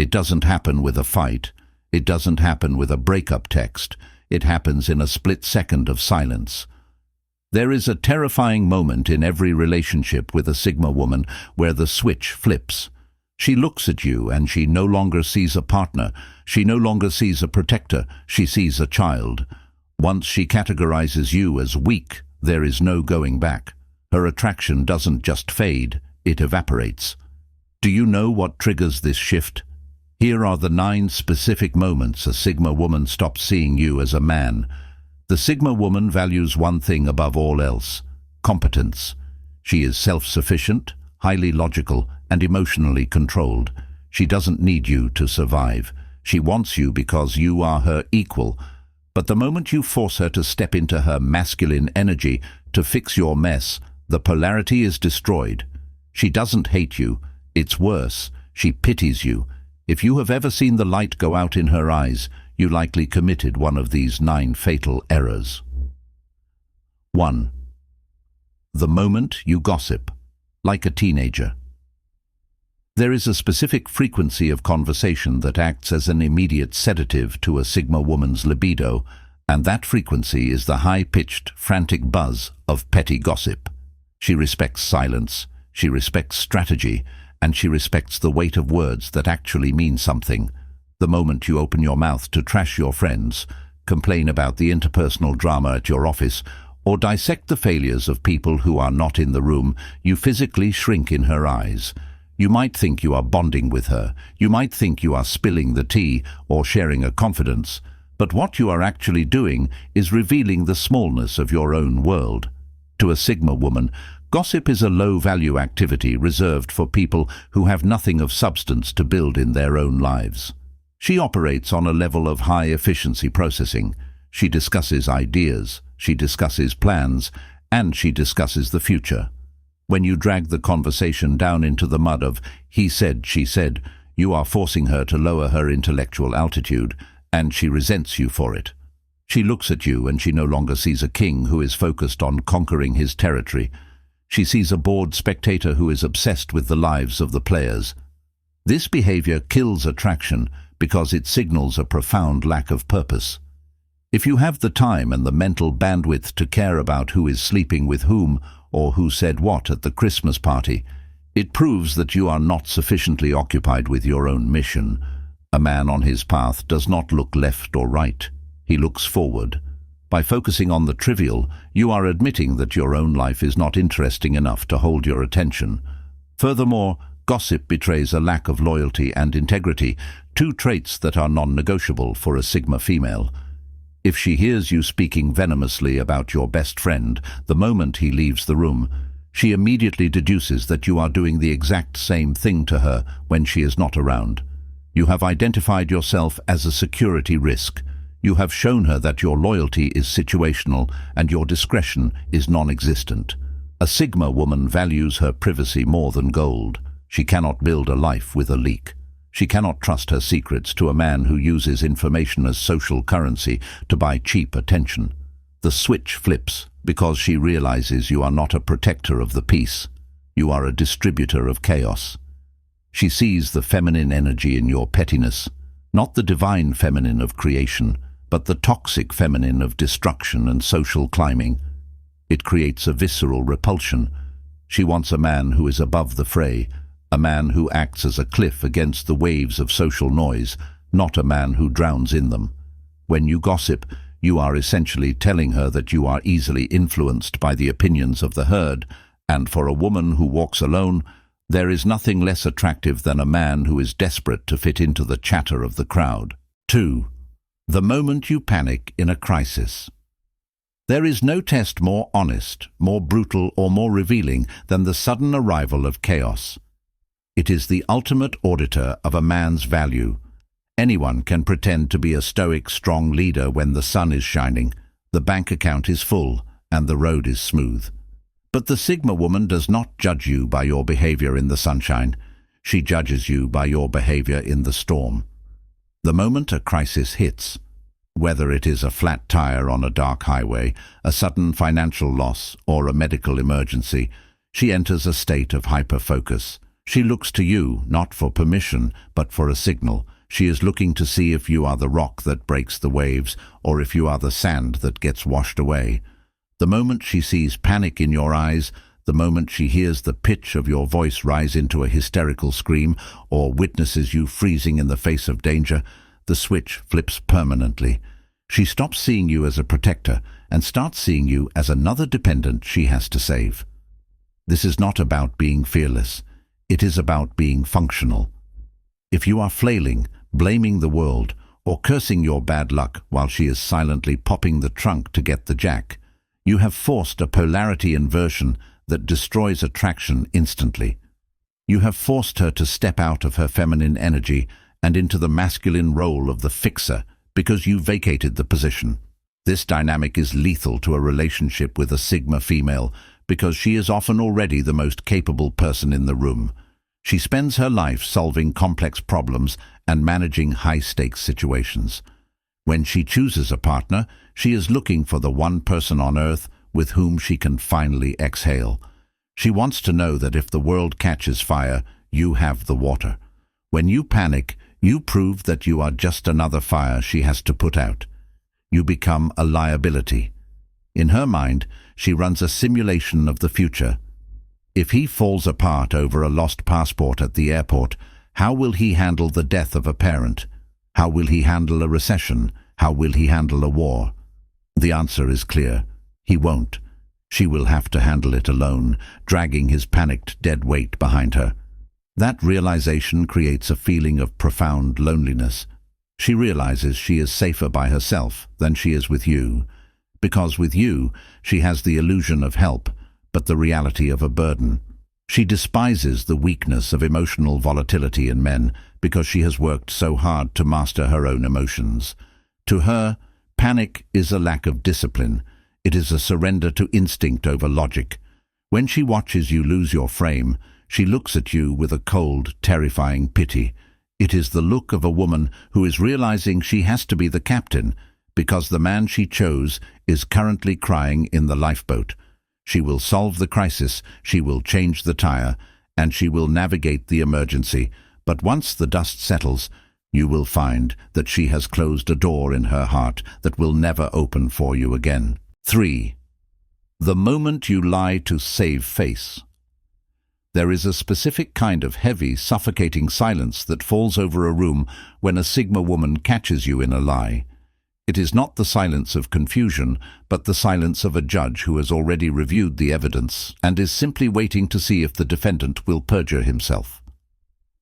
It doesn't happen with a fight. It doesn't happen with a breakup text. It happens in a split second of silence. There is a terrifying moment in every relationship with a Sigma woman where the switch flips. She looks at you and she no longer sees a partner. She no longer sees a protector. She sees a child. Once she categorizes you as weak, there is no going back. Her attraction doesn't just fade, it evaporates. Do you know what triggers this shift? Here are the 9 specific moments a Sigma woman stops seeing you as a man. The Sigma woman values one thing above all else: competence. She is self-sufficient, highly logical, and emotionally controlled. She doesn't need you to survive. She wants you because you are her equal. But the moment you force her to step into her masculine energy to fix your mess, the polarity is destroyed. She doesn't hate you. It's worse. She pities you. If you have ever seen the light go out in her eyes, you likely committed one of these 9 fatal errors. 1. The moment you gossip, like a teenager. There is a specific frequency of conversation that acts as an immediate sedative to a Sigma woman's libido, and that frequency is the high-pitched, frantic buzz of petty gossip. She respects silence, she respects strategy, and she respects the weight of words that actually mean something. The moment you open your mouth to trash your friends, complain about the interpersonal drama at your office, or dissect the failures of people who are not in the room, you physically shrink in her eyes. You might think you are bonding with her. You might think you are spilling the tea or sharing a confidence. But what you are actually doing is revealing the smallness of your own world. To a Sigma woman, gossip is a low-value activity reserved for people who have nothing of substance to build in their own lives. She operates on a level of high-efficiency processing. She discusses ideas, she discusses plans, and she discusses the future. When you drag the conversation down into the mud of he said, she said, you are forcing her to lower her intellectual altitude, and she resents you for it. She looks at you and she no longer sees a king who is focused on conquering his territory. She sees a bored spectator who is obsessed with the lives of the players. This behavior kills attraction because it signals a profound lack of purpose. If you have the time and the mental bandwidth to care about who is sleeping with whom or who said what at the Christmas party, it proves that you are not sufficiently occupied with your own mission. A man on his path does not look left or right. He looks forward. By focusing on the trivial, you are admitting that your own life is not interesting enough to hold your attention. Furthermore, gossip betrays a lack of loyalty and integrity, 2 traits that are non-negotiable for a Sigma female. If she hears you speaking venomously about your best friend the moment he leaves the room, she immediately deduces that you are doing the exact same thing to her when she is not around. You have identified yourself as a security risk. You have shown her that your loyalty is situational and your discretion is non-existent. A Sigma woman values her privacy more than gold. She cannot build a life with a leak. She cannot trust her secrets to a man who uses information as social currency to buy cheap attention. The switch flips because she realizes you are not a protector of the peace. You are a distributor of chaos. She sees the feminine energy in your pettiness, not the divine feminine of creation, but the toxic feminine of destruction and social climbing. It creates a visceral repulsion. She wants a man who is above the fray, a man who acts as a cliff against the waves of social noise, not a man who drowns in them. When you gossip, you are essentially telling her that you are easily influenced by the opinions of the herd, and for a woman who walks alone, there is nothing less attractive than a man who is desperate to fit into the chatter of the crowd. 2. The moment you panic in a crisis. There is no test more honest, more brutal, or more revealing than the sudden arrival of chaos. It is the ultimate auditor of a man's value. Anyone can pretend to be a stoic, strong leader when the sun is shining, the bank account is full, and the road is smooth. But the Sigma woman does not judge you by your behavior in the sunshine. She judges you by your behavior in the storm. The moment a crisis hits, whether it is a flat tire on a dark highway, a sudden financial loss, or a medical emergency, she enters a state of hyper-focus. She looks to you, not for permission, but for a signal. She is looking to see if you are the rock that breaks the waves, or if you are the sand that gets washed away. The moment she sees panic in your eyes, the moment she hears the pitch of your voice rise into a hysterical scream, or witnesses you freezing in the face of danger, the switch flips permanently. She stops seeing you as a protector and starts seeing you as another dependent she has to save. This is not about being fearless. It is about being functional. If you are flailing, blaming the world, or cursing your bad luck while she is silently popping the trunk to get the jack, you have forced a polarity inversion that destroys attraction instantly. You have forced her to step out of her feminine energy and into the masculine role of the fixer because you vacated the position. This dynamic is lethal to a relationship with a Sigma female because she is often already the most capable person in the room. She spends her life solving complex problems and managing high-stakes situations. When she chooses a partner, she is looking for the one person on earth with whom she can finally exhale. She wants to know that if the world catches fire, you have the water. When you panic, you prove that you are just another fire she has to put out. You become a liability. In her mind, she runs a simulation of the future. If he falls apart over a lost passport at the airport, how will he handle the death of a parent? How will he handle a recession? How will he handle a war? The answer is clear. He won't. She will have to handle it alone, dragging his panicked dead weight behind her. That realization creates a feeling of profound loneliness. She realizes she is safer by herself than she is with you, because with you she has the illusion of help, but the reality of a burden. She despises the weakness of emotional volatility in men because she has worked so hard to master her own emotions. To her, panic is a lack of discipline. It is a surrender to instinct over logic. When she watches you lose your frame, she looks at you with a cold, terrifying pity. It is the look of a woman who is realizing she has to be the captain because the man she chose is currently crying in the lifeboat. She will solve the crisis, she will change the tire, and she will navigate the emergency. But once the dust settles, you will find that she has closed a door in her heart that will never open for you again. 3. The moment you lie to save face. There is a specific kind of heavy, suffocating silence that falls over a room when a Sigma woman catches you in a lie. It is not the silence of confusion, but the silence of a judge who has already reviewed the evidence and is simply waiting to see if the defendant will perjure himself.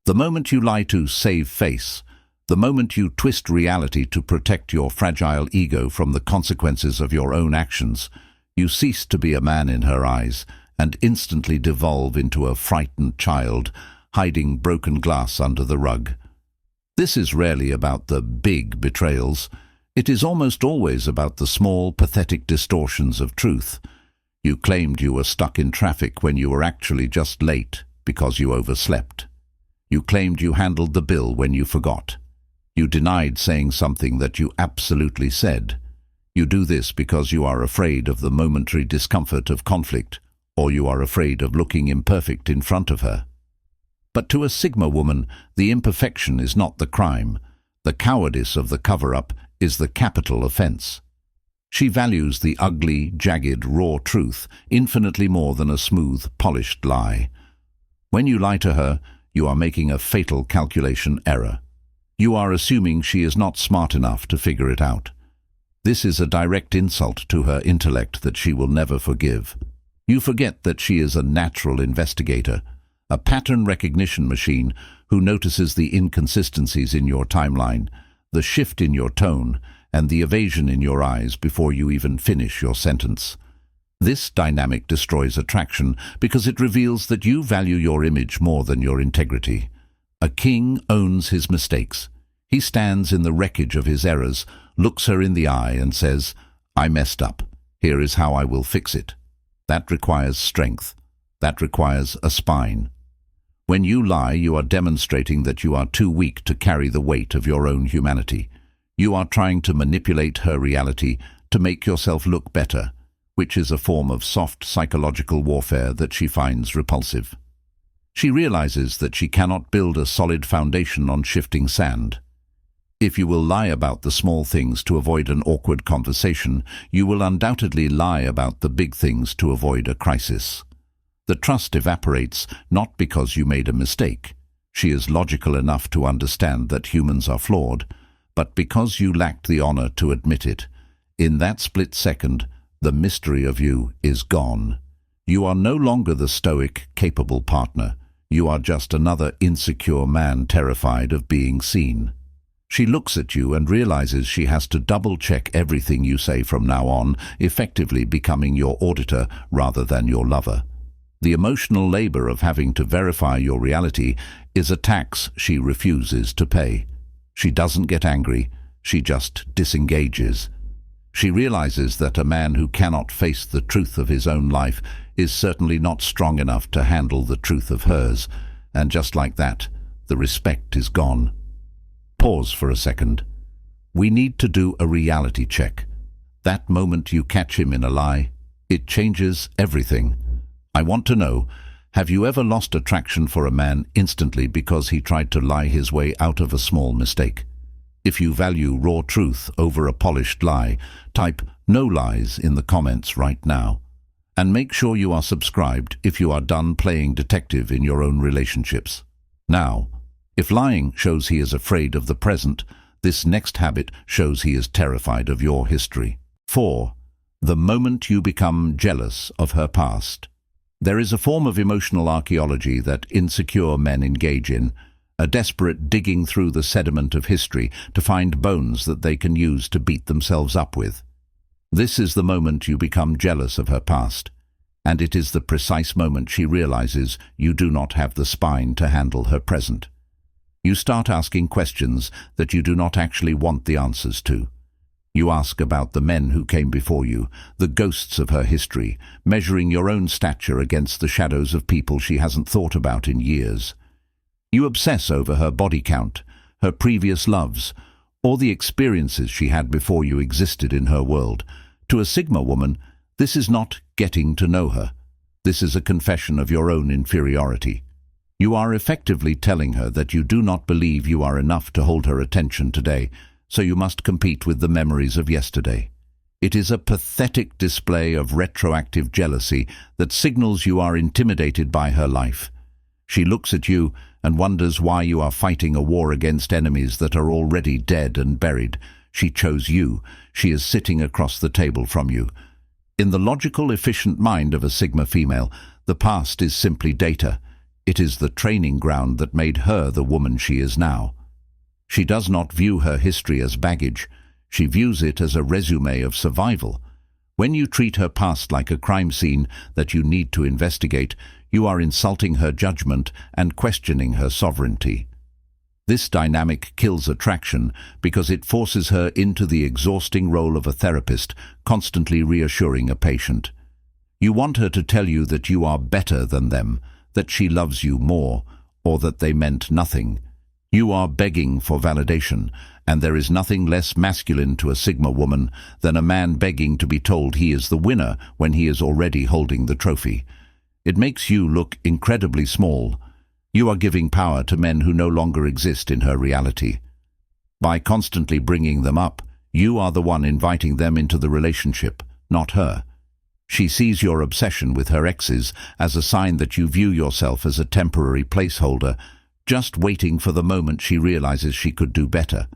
The moment you lie to save face, the moment you twist reality to protect your fragile ego from the consequences of your own actions, you cease to be a man in her eyes and instantly devolve into a frightened child, hiding broken glass under the rug. This is rarely about the big betrayals. It is almost always about the small, pathetic distortions of truth. You claimed you were stuck in traffic when you were actually just late because you overslept. You claimed you handled the bill when you forgot. You denied saying something that you absolutely said. You do this because you are afraid of the momentary discomfort of conflict, or you are afraid of looking imperfect in front of her. But to a Sigma woman, the imperfection is not the crime. The cowardice of the cover-up is the capital offense. She values the ugly, jagged, raw truth infinitely more than a smooth, polished lie. When you lie to her, you are making a fatal calculation error. You are assuming she is not smart enough to figure it out. This is a direct insult to her intellect that she will never forgive. You forget that she is a natural investigator, a pattern recognition machine who notices the inconsistencies in your timeline, the shift in your tone, and the evasion in your eyes before you even finish your sentence. This dynamic destroys attraction because it reveals that you value your image more than your integrity. A king owns his mistakes. He stands in the wreckage of his errors, looks her in the eye and says, "I messed up. Here is how I will fix it." That requires strength. That requires a spine. When you lie, you are demonstrating that you are too weak to carry the weight of your own humanity. You are trying to manipulate her reality to make yourself look better, which is a form of soft psychological warfare that she finds repulsive. She realizes that she cannot build a solid foundation on shifting sand. If you will lie about the small things to avoid an awkward conversation, you will undoubtedly lie about the big things to avoid a crisis. The trust evaporates not because you made a mistake. She is logical enough to understand that humans are flawed, but because you lacked the honor to admit it. In that split second, the mystery of you is gone. You are no longer the stoic, capable partner. You are just another insecure man terrified of being seen. She looks at you and realizes she has to double-check everything you say from now on, effectively becoming your auditor rather than your lover. The emotional labor of having to verify your reality is a tax she refuses to pay. She doesn't get angry, she just disengages. She realizes that a man who cannot face the truth of his own life is certainly not strong enough to handle the truth of hers, and just like that, the respect is gone. Pause for a second. We need to do a reality check. That moment you catch him in a lie, it changes everything. I want to know, have you ever lost attraction for a man instantly because he tried to lie his way out of a small mistake? If you value raw truth over a polished lie, type "no lies" in the comments right now. And make sure you are subscribed if you are done playing detective in your own relationships. Now, if lying shows he is afraid of the present, this next habit shows he is terrified of your history. 4. The moment you become jealous of her past. There is a form of emotional archaeology that insecure men engage in, a desperate digging through the sediment of history to find bones that they can use to beat themselves up with. This is the moment you become jealous of her past, and it is the precise moment she realizes you do not have the spine to handle her present. You start asking questions that you do not actually want the answers to. You ask about the men who came before you, the ghosts of her history, measuring your own stature against the shadows of people she hasn't thought about in years. You obsess over her body count, her previous loves, or the experiences she had before you existed in her world. To a Sigma woman, this is not getting to know her. This is a confession of your own inferiority. You are effectively telling her that you do not believe you are enough to hold her attention today, so you must compete with the memories of yesterday. It is a pathetic display of retroactive jealousy that signals you are intimidated by her life. She looks at you and wonders why you are fighting a war against enemies that are already dead and buried. She chose you. She is sitting across the table from you. In the logical, efficient mind of a Sigma female, the past is simply data. It is the training ground that made her the woman she is now. She does not view her history as baggage. She views it as a resume of survival. When you treat her past like a crime scene that you need to investigate, you are insulting her judgment and questioning her sovereignty. This dynamic kills attraction because it forces her into the exhausting role of a therapist, constantly reassuring a patient. You want her to tell you that you are better than them, that she loves you more, or that they meant nothing. You are begging for validation, and there is nothing less masculine to a Sigma woman than a man begging to be told he is the winner when he is already holding the trophy. It makes you look incredibly small. You are giving power to men who no longer exist in her reality. By constantly bringing them up, you are the one inviting them into the relationship, not her. She sees your obsession with her exes as a sign that you view yourself as a temporary placeholder, just waiting for the moment she realizes she could do better.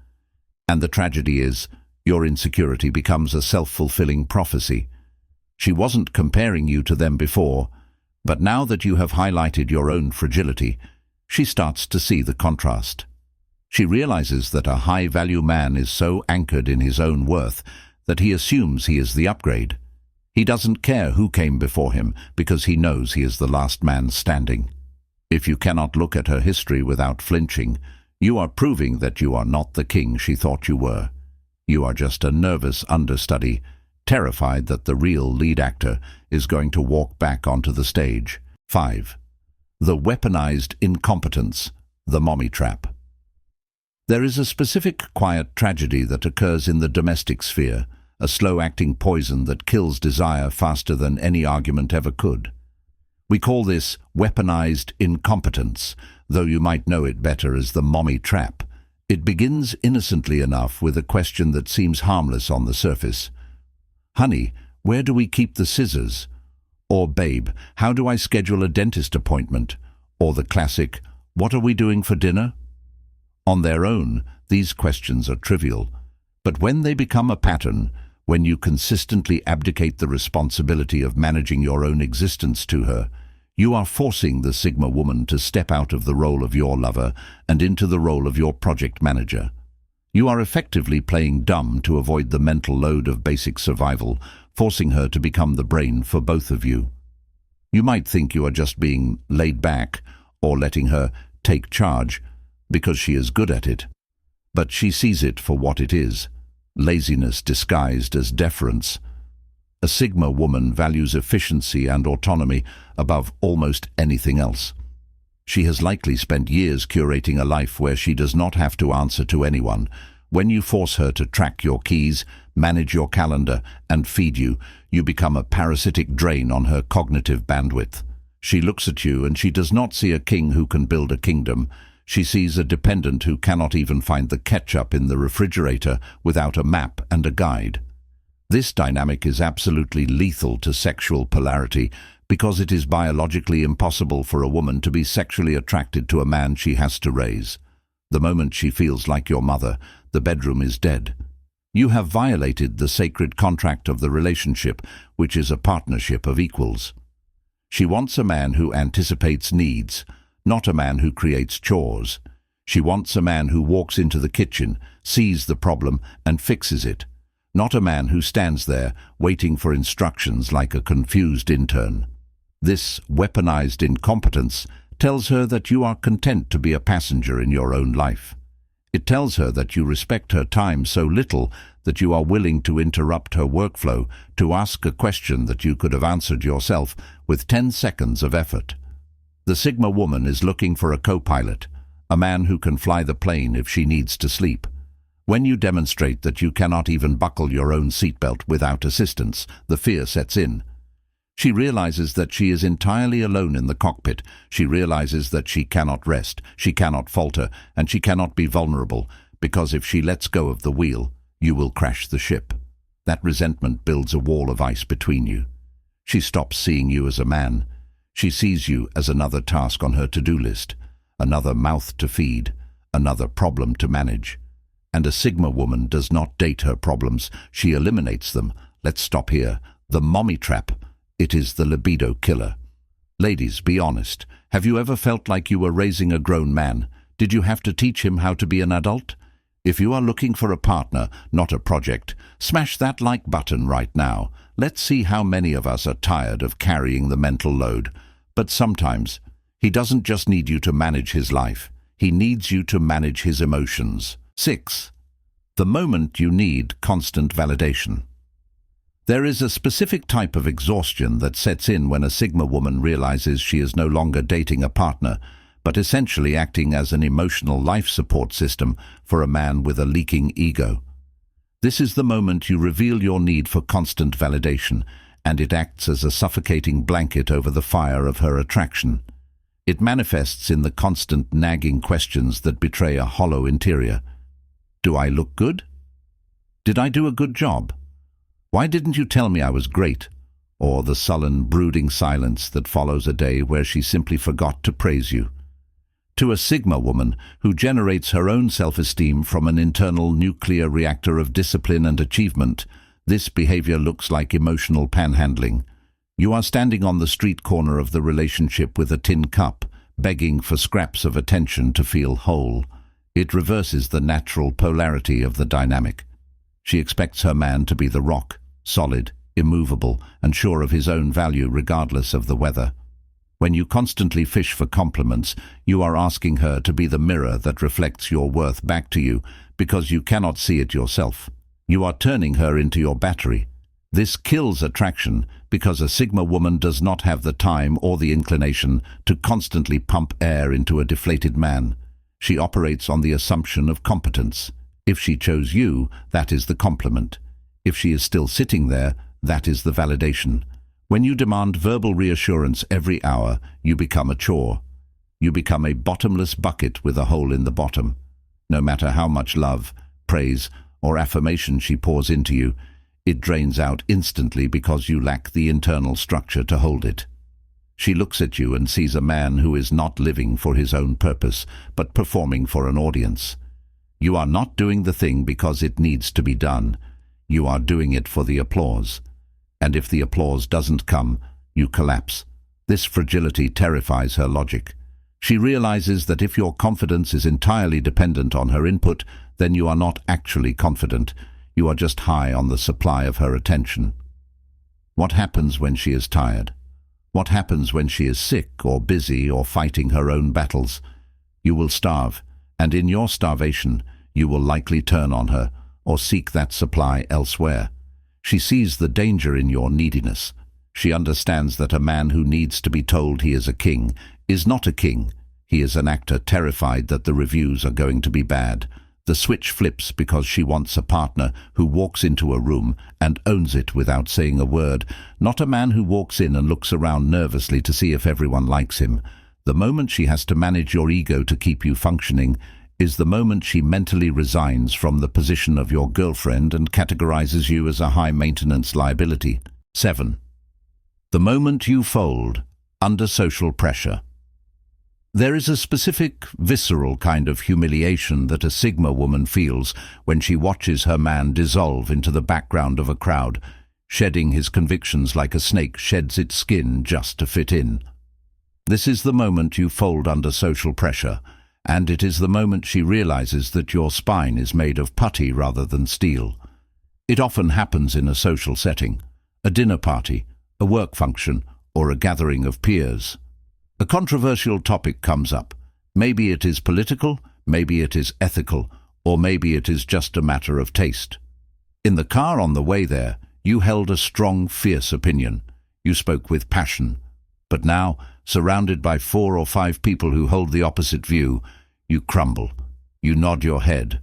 And the tragedy is, your insecurity becomes a self-fulfilling prophecy. She wasn't comparing you to them before, but now that you have highlighted your own fragility, she starts to see the contrast. She realizes that a high-value man is so anchored in his own worth that he assumes he is the upgrade. He doesn't care who came before him because he knows he is the last man standing. If you cannot look at her history without flinching, you are proving that you are not the king she thought you were. You are just a nervous understudy, terrified that the real lead actor is going to walk back onto the stage. 5. The weaponized incompetence, the mommy trap. There is a specific quiet tragedy that occurs in the domestic sphere, a slow-acting poison that kills desire faster than any argument ever could. We call this weaponized incompetence, though you might know it better as the mommy trap. It begins innocently enough with a question that seems harmless on the surface. Honey, where do we keep the scissors? Or babe, how do I schedule a dentist appointment? Or the classic, what are we doing for dinner? On their own, these questions are trivial. But when they become a pattern, when you consistently abdicate the responsibility of managing your own existence to her, you are forcing the Sigma woman to step out of the role of your lover and into the role of your project manager. You are effectively playing dumb to avoid the mental load of basic survival, forcing her to become the brain for both of you. You might think you are just being laid back or letting her take charge because she is good at it. But she sees it for what it is, laziness disguised as deference. A Sigma woman values efficiency and autonomy above almost anything else. She has likely spent years curating a life where she does not have to answer to anyone. When you force her to track your keys, manage your calendar, and feed you, you become a parasitic drain on her cognitive bandwidth. She looks at you and she does not see a king who can build a kingdom. She sees a dependent who cannot even find the ketchup in the refrigerator without a map and a guide. This dynamic is absolutely lethal to sexual polarity because it is biologically impossible for a woman to be sexually attracted to a man she has to raise. The moment she feels like your mother, the bedroom is dead. You have violated the sacred contract of the relationship, which is a partnership of equals. She wants a man who anticipates needs, not a man who creates chores. She wants a man who walks into the kitchen, sees the problem, and fixes it, not a man who stands there waiting for instructions like a confused intern. This weaponized incompetence tells her that you are content to be a passenger in your own life. It tells her that you respect her time so little that you are willing to interrupt her workflow to ask a question that you could have answered yourself with 10 seconds of effort. The Sigma woman is looking for a co-pilot, a man who can fly the plane if she needs to sleep. When you demonstrate that you cannot even buckle your own seatbelt without assistance, the fear sets in. She realizes that she is entirely alone in the cockpit. She realizes that she cannot rest, she cannot falter, and she cannot be vulnerable, because if she lets go of the wheel, you will crash the ship. That resentment builds a wall of ice between you. She stops seeing you as a man. She sees you as another task on her to-do list, another mouth to feed, another problem to manage. And a Sigma woman does not date her problems, she eliminates them. Let's stop here. The mommy trap. It is the libido killer. Ladies, be honest. Have you ever felt like you were raising a grown man? Did you have to teach him how to be an adult? If you are looking for a partner, not a project, smash that like button right now. Let's see how many of us are tired of carrying the mental load. But sometimes, he doesn't just need you to manage his life. He needs you to manage his emotions. 6. The moment you need constant validation. There is a specific type of exhaustion that sets in when a Sigma woman realizes she is no longer dating a partner, but essentially acting as an emotional life support system for a man with a leaking ego. This is the moment you reveal your need for constant validation, and it acts as a suffocating blanket over the fire of her attraction. It manifests in the constant nagging questions that betray a hollow interior. Do I look good? Did I do a good job? Why didn't you tell me I was great? Or the sullen, brooding silence that follows a day where she simply forgot to praise you. To a Sigma woman who generates her own self-esteem from an internal nuclear reactor of discipline and achievement, this behavior looks like emotional panhandling. You are standing on the street corner of the relationship with a tin cup, begging for scraps of attention to feel whole. It reverses the natural polarity of the dynamic. She expects her man to be the rock, solid, immovable, and sure of his own value regardless of the weather. When you constantly fish for compliments, you are asking her to be the mirror that reflects your worth back to you because you cannot see it yourself. You are turning her into your battery. This kills attraction because a Sigma woman does not have the time or the inclination to constantly pump air into a deflated man. She operates on the assumption of competence. If she chose you, that is the compliment. If she is still sitting there, that is the validation. When you demand verbal reassurance every hour, you become a chore. You become a bottomless bucket with a hole in the bottom. No matter how much love, praise, or affirmation she pours into you, it drains out instantly because you lack the internal structure to hold it. She looks at you and sees a man who is not living for his own purpose, but performing for an audience. You are not doing the thing because it needs to be done. You are doing it for the applause. And if the applause doesn't come, you collapse. This fragility terrifies her logic. She realizes that if your confidence is entirely dependent on her input, then you are not actually confident. You are just high on the supply of her attention. What happens when she is tired? What happens when she is sick or busy or fighting her own battles? You will starve, and in your starvation, you will likely turn on her or seek that supply elsewhere. She sees the danger in your neediness. She understands that a man who needs to be told he is a king is not a king. He is an actor terrified that the reviews are going to be bad. The switch flips because she wants a partner who walks into a room and owns it without saying a word, not a man who walks in and looks around nervously to see if everyone likes him. The moment she has to manage your ego to keep you functioning is the moment she mentally resigns from the position of your girlfriend and categorizes you as a high-maintenance liability. 7. The moment you fold under social pressure. There is a specific, visceral kind of humiliation that a Sigma woman feels when she watches her man dissolve into the background of a crowd, shedding his convictions like a snake sheds its skin just to fit in. This is the moment you fold under social pressure, and it is the moment she realizes that your spine is made of putty rather than steel. It often happens in a social setting, a dinner party, a work function, or a gathering of peers. A controversial topic comes up. Maybe it is political, maybe it is ethical, or maybe it is just a matter of taste. In the car on the way there, you held a strong, fierce opinion. You spoke with passion. But now, surrounded by 4 or 5 people who hold the opposite view, you crumble. You nod your head.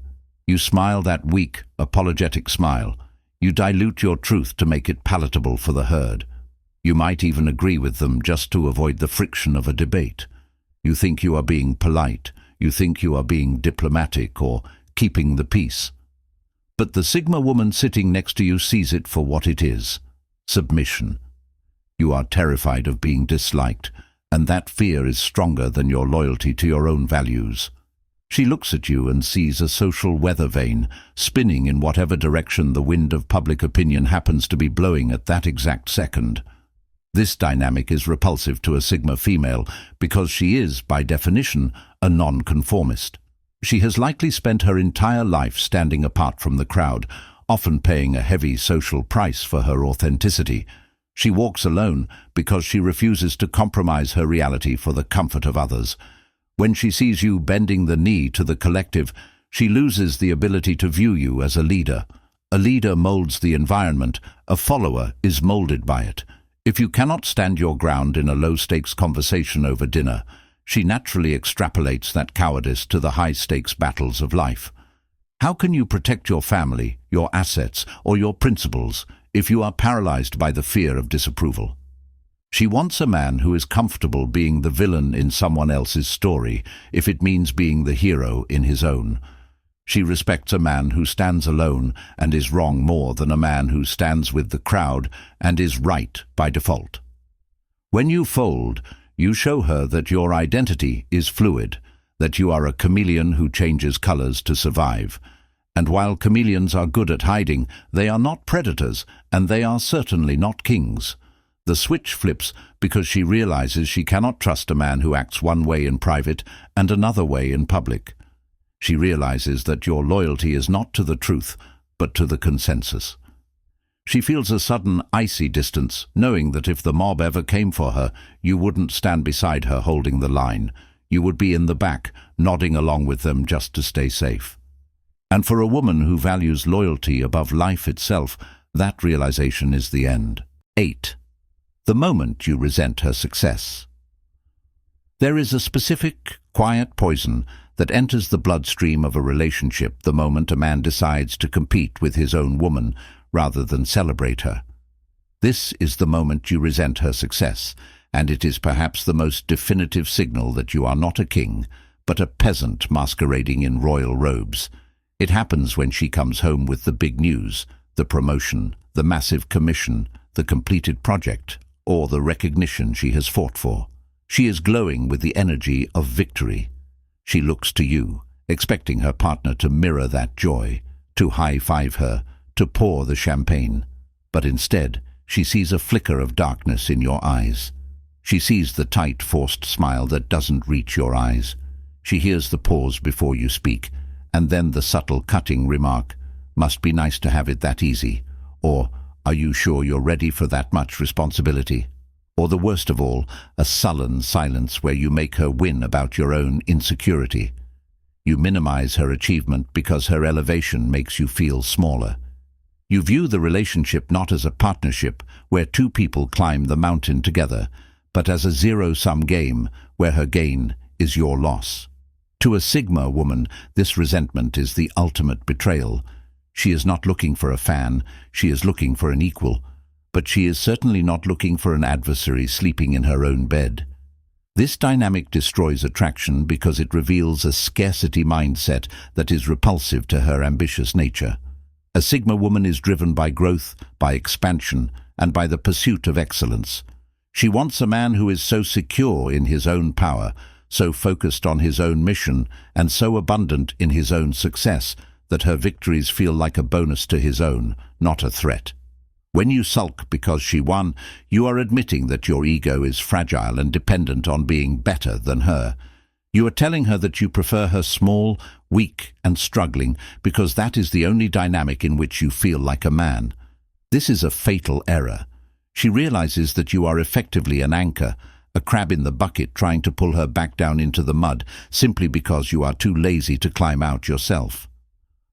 You smile that weak, apologetic smile. You dilute your truth to make it palatable for the herd. You might even agree with them just to avoid the friction of a debate. You think you are being polite. You think you are being diplomatic or keeping the peace. But the Sigma woman sitting next to you sees it for what it is: submission. You are terrified of being disliked, and that fear is stronger than your loyalty to your own values. She looks at you and sees a social weather vane spinning in whatever direction the wind of public opinion happens to be blowing at that exact second. This dynamic is repulsive to a Sigma female because she is, by definition, a nonconformist. She has likely spent her entire life standing apart from the crowd, often paying a heavy social price for her authenticity. She walks alone because she refuses to compromise her reality for the comfort of others. When she sees you bending the knee to the collective, she loses the ability to view you as a leader. A leader molds the environment, a follower is molded by it. If you cannot stand your ground in a low-stakes conversation over dinner, she naturally extrapolates that cowardice to the high-stakes battles of life. How can you protect your family, your assets, or your principles if you are paralyzed by the fear of disapproval? She wants a man who is comfortable being the villain in someone else's story, if it means being the hero in his own. She respects a man who stands alone and is wrong more than a man who stands with the crowd and is right by default. When you fold, you show her that your identity is fluid, that you are a chameleon who changes colors to survive. And while chameleons are good at hiding, they are not predators, and they are certainly not kings. The switch flips because she realizes she cannot trust a man who acts one way in private and another way in public. She realizes that your loyalty is not to the truth, but to the consensus. She feels a sudden icy distance, knowing that if the mob ever came for her, you wouldn't stand beside her holding the line. You would be in the back, nodding along with them just to stay safe. And for a woman who values loyalty above life itself, that realization is the end. 8. The moment you resent her success. There is a specific, quiet poison that enters the bloodstream of a relationship the moment a man decides to compete with his own woman rather than celebrate her. This is the moment you resent her success, and it is perhaps the most definitive signal that you are not a king, but a peasant masquerading in royal robes. It happens when she comes home with the big news, the promotion, the massive commission, the completed project, or the recognition she has fought for. She is glowing with the energy of victory. She looks to you, expecting her partner to mirror that joy, to high-five her, to pour the champagne. But instead, she sees a flicker of darkness in your eyes. She sees the tight, forced smile that doesn't reach your eyes. She hears the pause before you speak, and then the subtle, cutting remark, "Must be nice to have it that easy," or "Are you sure you're ready for that much responsibility?" Or the worst of all, a sullen silence where you make her win about your own insecurity. You minimize her achievement because her elevation makes you feel smaller. You view the relationship not as a partnership where two people climb the mountain together, but as a zero-sum game where her gain is your loss. To a Sigma woman, this resentment is the ultimate betrayal. She is not looking for a fan, she is looking for an equal, but she is certainly not looking for an adversary sleeping in her own bed. This dynamic destroys attraction because it reveals a scarcity mindset that is repulsive to her ambitious nature. A Sigma woman is driven by growth, by expansion, and by the pursuit of excellence. She wants a man who is so secure in his own power, so focused on his own mission, and so abundant in his own success that her victories feel like a bonus to his own, not a threat. When you sulk because she won, you are admitting that your ego is fragile and dependent on being better than her. You are telling her that you prefer her small, weak, and struggling because that is the only dynamic in which you feel like a man. This is a fatal error. She realizes that you are effectively an anchor, a crab in the bucket trying to pull her back down into the mud simply because you are too lazy to climb out yourself.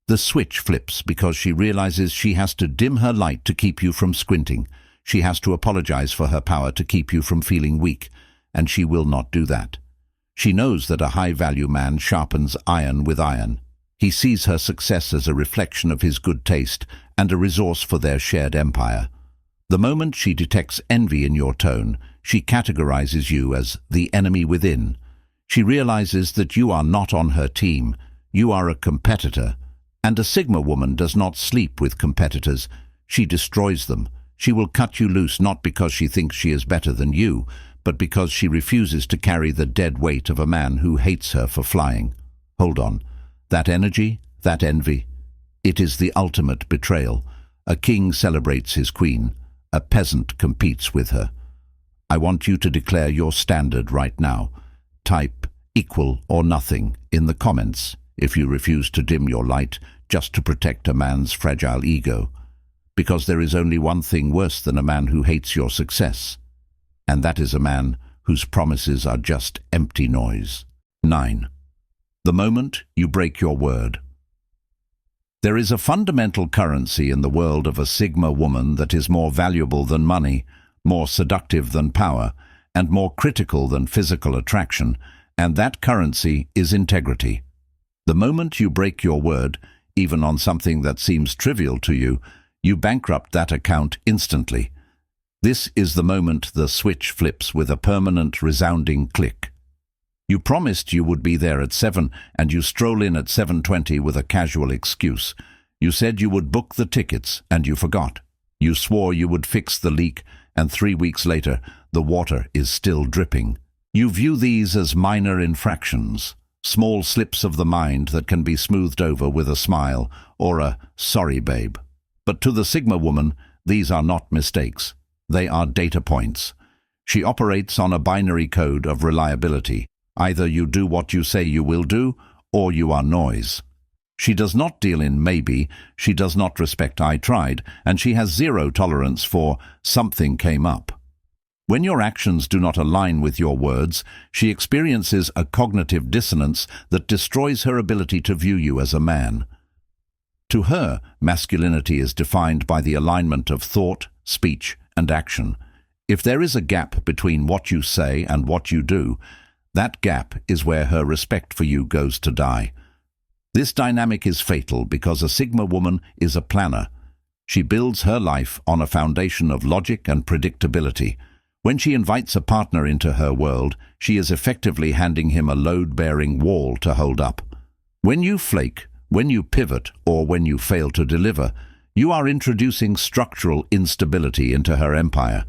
The switch flips because she realizes she has to dim her light to keep you from squinting. She has to apologize for her power to keep you from feeling weak, and she will not do that. She knows that a high-value man sharpens iron with iron. He sees her success as a reflection of his good taste and a resource for their shared empire. The moment she detects envy in your tone, she categorizes you as the enemy within. She realizes that you are not on her team, you are a competitor. And a Sigma woman does not sleep with competitors. She destroys them. She will cut you loose not because she thinks she is better than you, but because she refuses to carry the dead weight of a man who hates her for flying. Hold on. That energy, that envy, it is the ultimate betrayal. A king celebrates his queen. A peasant competes with her. I want you to declare your standard right now. Type equal or nothing in the comments if you refuse to dim your light just to protect a man's fragile ego. Because there is only one thing worse than a man who hates your success, and that is a man whose promises are just empty noise. 9. The moment you break your word. There is a fundamental currency in the world of a Sigma woman that is more valuable than money, more seductive than power, and more critical than physical attraction, and that currency is integrity. The moment you break your word, even on something that seems trivial to you, you bankrupt that account instantly. This is the moment the switch flips with a permanent, resounding click. You promised you would be there at 7, and you stroll in at 7:20 with a casual excuse. You said you would book the tickets, and you forgot. You swore you would fix the leak, and 3 weeks later, the water is still dripping. You view these as minor infractions. Small slips of the mind that can be smoothed over with a smile or a "sorry, babe." But to the Sigma woman, these are not mistakes. They are data points. She operates on a binary code of reliability. Either you do what you say you will do, or you are noise. She does not deal in maybe, she does not respect "I tried," and she has zero tolerance for "something came up." When your actions do not align with your words, she experiences a cognitive dissonance that destroys her ability to view you as a man. To her, masculinity is defined by the alignment of thought, speech, and action. If there is a gap between what you say and what you do, that gap is where her respect for you goes to die. This dynamic is fatal because a Sigma woman is a planner. She builds her life on a foundation of logic and predictability. When she invites a partner into her world, she is effectively handing him a load-bearing wall to hold up. When you flake, when you pivot, or when you fail to deliver, you are introducing structural instability into her empire.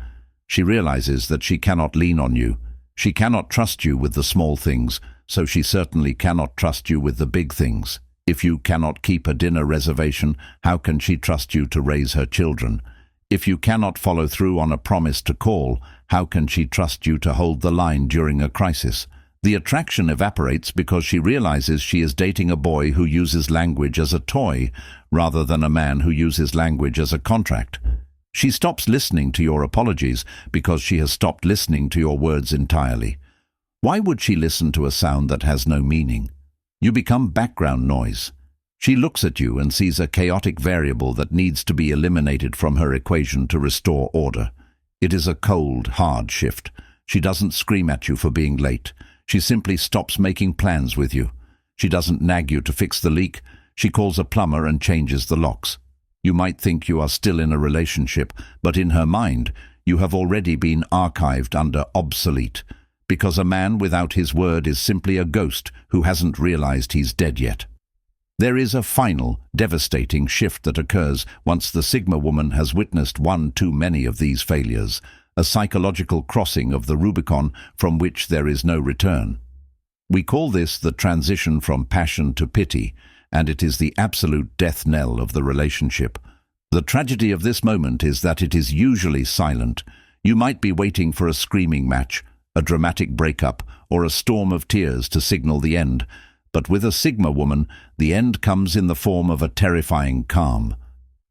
She realizes that she cannot lean on you. She cannot trust you with the small things, so she certainly cannot trust you with the big things. If you cannot keep a dinner reservation, how can she trust you to raise her children? If you cannot follow through on a promise to call, how can she trust you to hold the line during a crisis? The attraction evaporates because she realizes she is dating a boy who uses language as a toy, rather than a man who uses language as a contract. She stops listening to your apologies because she has stopped listening to your words entirely. Why would she listen to a sound that has no meaning? You become background noise. She looks at you and sees a chaotic variable that needs to be eliminated from her equation to restore order. It is a cold, hard shift. She doesn't scream at you for being late. She simply stops making plans with you. She doesn't nag you to fix the leak. She calls a plumber and changes the locks. You might think you are still in a relationship, but in her mind, you have already been archived under obsolete, because a man without his word is simply a ghost who hasn't realized he's dead yet. There is a final, devastating shift that occurs once the Sigma woman has witnessed one too many of these failures, a psychological crossing of the Rubicon from which there is no return. We call this the transition from passion to pity, and it is the absolute death knell of the relationship. The tragedy of this moment is that it is usually silent. You might be waiting for a screaming match, a dramatic breakup, or a storm of tears to signal the end. But with a Sigma woman, the end comes in the form of a terrifying calm.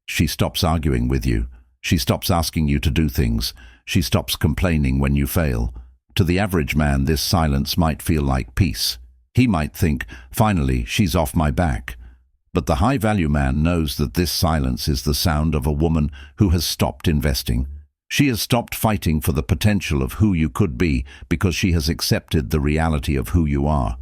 She stops arguing with you. She stops asking you to do things. She stops complaining when you fail. To the average man, this silence might feel like peace. He might think, finally, she's off my back. But the high-value man knows that this silence is the sound of a woman who has stopped investing. She has stopped fighting for the potential of who you could be because she has accepted the reality of who you are.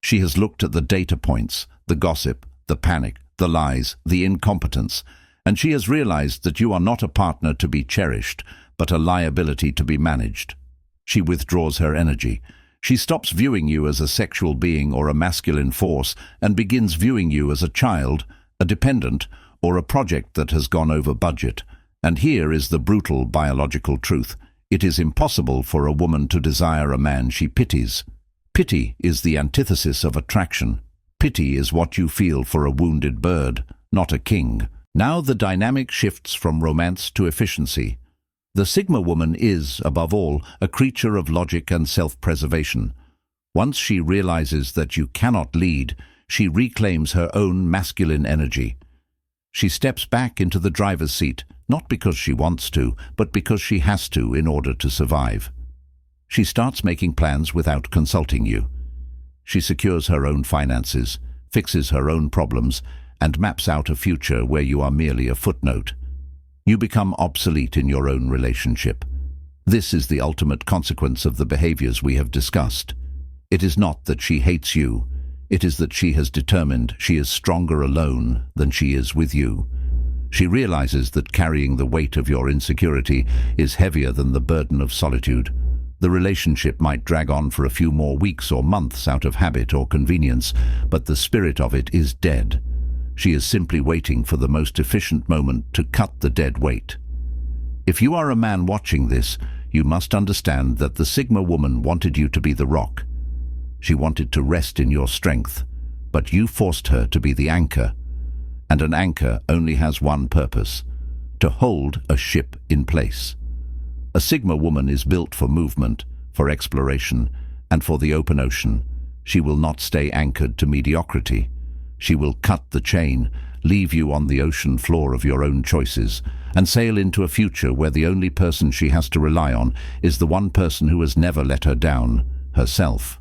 She has looked at the data points, the gossip, the panic, the lies, the incompetence, and she has realized that you are not a partner to be cherished, but a liability to be managed. She withdraws her energy. She stops viewing you as a sexual being or a masculine force and begins viewing you as a child, a dependent, or a project that has gone over budget. And here is the brutal biological truth. It is impossible for a woman to desire a man she pities. Pity is the antithesis of attraction. Pity is what you feel for a wounded bird, not a king. Now the dynamic shifts from romance to efficiency. The Sigma woman is, above all, a creature of logic and self-preservation. Once she realizes that you cannot lead, she reclaims her own masculine energy. She steps back into the driver's seat, not because she wants to, but because she has to in order to survive. She starts making plans without consulting you. She secures her own finances, fixes her own problems, and maps out a future where you are merely a footnote. You become obsolete in your own relationship. This is the ultimate consequence of the behaviors we have discussed. It is not that she hates you. It is that she has determined she is stronger alone than she is with you. She realizes that carrying the weight of your insecurity is heavier than the burden of solitude. The relationship might drag on for a few more weeks or months out of habit or convenience, but the spirit of it is dead. She is simply waiting for the most efficient moment to cut the dead weight. If you are a man watching this, you must understand that the Sigma woman wanted you to be the rock. She wanted to rest in your strength, but you forced her to be the anchor. And an anchor only has one purpose: to hold a ship in place. A Sigma woman is built for movement, for exploration, and for the open ocean. She will not stay anchored to mediocrity. She will cut the chain, leave you on the ocean floor of your own choices, and sail into a future where the only person she has to rely on is the one person who has never let her down, herself.